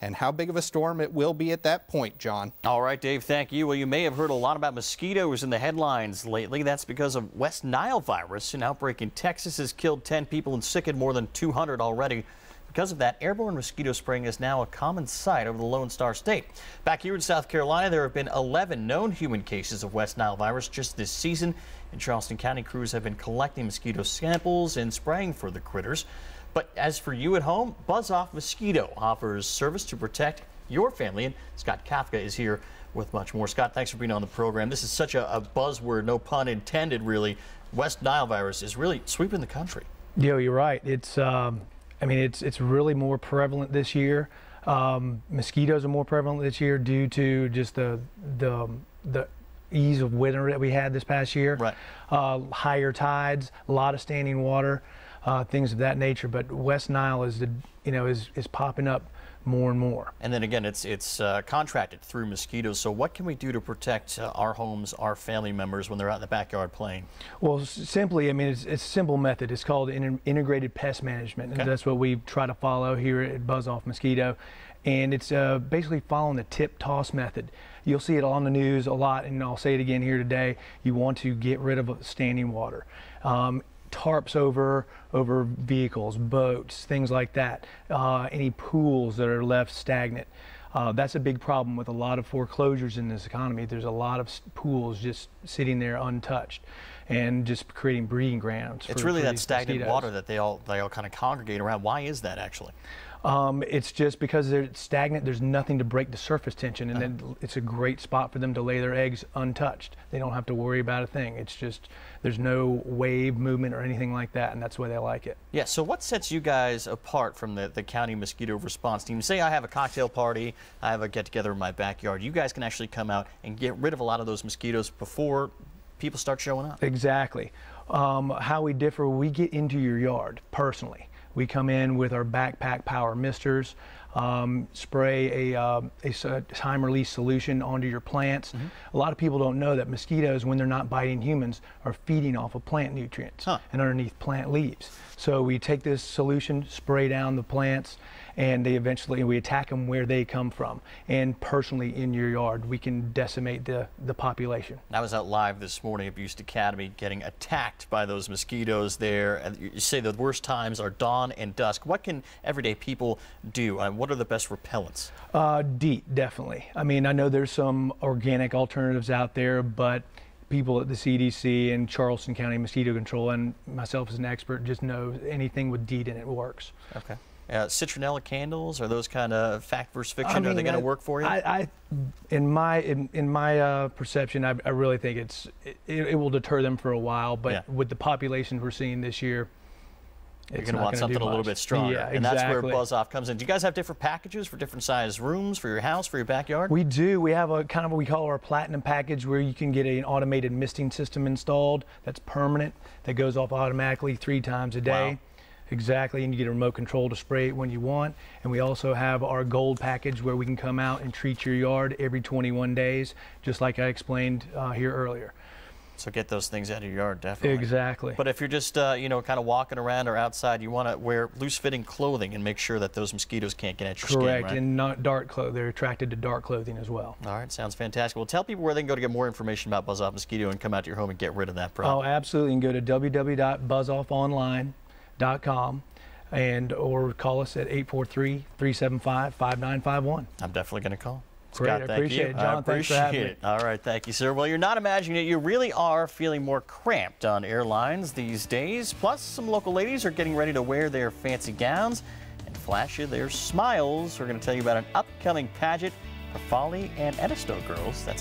and how big of a storm it will be at that point, John. All right, Dave, thank you. Well, you may have heard a lot about mosquitoes in the headlines lately. That's because of West Nile virus. An outbreak in Texas has killed 10 people and sickened more than 200 already. Because of that, airborne mosquito spraying is now a common sight over the Lone Star State. Back here in South Carolina, there have been 11 known human cases of West Nile virus just this season. In Charleston County, crews have been collecting mosquito samples and spraying for the critters. But as for you at home, Off Mosquito offers service to protect your family. And Scott Kafka is here with much more. Scott, thanks for being on the program. This is such a buzzword, no pun intended, really. West Nile virus is really sweeping the country. You're right. It's really more prevalent this year. Mosquitoes are more prevalent this year due to just the ease of winter that we had this past year. Right. Higher tides, a lot of standing water, things of that nature. But West Nile is popping up more and more. And then again, it's contracted through mosquitoes. So what can we do to protect our homes, our family members when they're out in the backyard playing? Well, simply, it's a simple method. It's called integrated pest management, and that's what we try to follow here at Off Mosquito. And it's basically following the tip-toss method. You'll see it on the news a lot, and I'll say it again here today. You want to get rid of standing water. Tarps over vehicles, boats, things like that. Any pools that are left stagnant. That's a big problem with a lot of foreclosures in this economy. There's a lot of pools just sitting there untouched and just creating breeding grounds. It's really that stagnant mosquitoes. water that they all kind of congregate around. Why is that actually? It's just because they're stagnant. There's nothing to break the surface tension, and then it's a great spot for them to lay their eggs untouched. They don't have to worry about a thing. It's just there's no wave movement or anything like that, and that's why they like it. Yeah, so what sets you guys apart from the county mosquito response team? Say I have a cocktail party, I have a get-together in my backyard. You guys can actually come out and get rid of a lot of those mosquitoes before people start showing up. Exactly. How we differ, we get into your yard personally. We come in with our backpack power misters, spray a time release solution onto your plants. A lot of people don't know that mosquitoes, when they're not biting humans, are feeding off of plant nutrients and underneath plant leaves. So we take this solution, spray down the plants, and we attack them where they come from. And personally in your yard, we can decimate the population. I was out live this morning at Butte Academy getting attacked by those mosquitoes there. And you say the worst times are dawn and dusk. What can everyday people do? What are the best repellents? DEET, definitely. I know there's some organic alternatives out there, but people at the CDC and Charleston County Mosquito Control, and myself as an expert, just know anything with DEET in it works. Okay. Citronella candles, are those kind of fact versus fiction? Are they going to work for you? In my perception, I really think it will deter them for a while, but with the populations we're seeing this year, you're going to want something a little bit stronger. Yeah, and that's where Off comes in. Do you guys have different packages for different size rooms for your house, for your backyard? We do. We have a kind of what we call our platinum package, where you can get an automated misting system installed that's permanent, that goes off automatically 3 times a day. Wow. Exactly, and you get a remote control to spray it when you want. And we also have our gold package, where we can come out and treat your yard every 21 days, just like I explained here earlier. So get those things out of your yard, definitely. Exactly. But if you're just, kind of walking around or outside, you want to wear loose-fitting clothing and make sure that those mosquitoes can't get at your skin, right? Correct, and not dark clothing. They're attracted to dark clothing as well. All right, sounds fantastic. Well, tell people where they can go to get more information about Off Mosquito and come out to your home and get rid of that problem. Oh, absolutely. You can go to www.buzzoffonline.com or call us at 843-375-5951. I'm definitely going to call. Great, Scott, I appreciate it, John. I appreciate it. All right, thank you, sir. Well, you're not imagining it. You really are feeling more cramped on airlines these days. Plus, some local ladies are getting ready to wear their fancy gowns and flash you their smiles. We're going to tell you about an upcoming pageant for Folly and Edisto girls. That's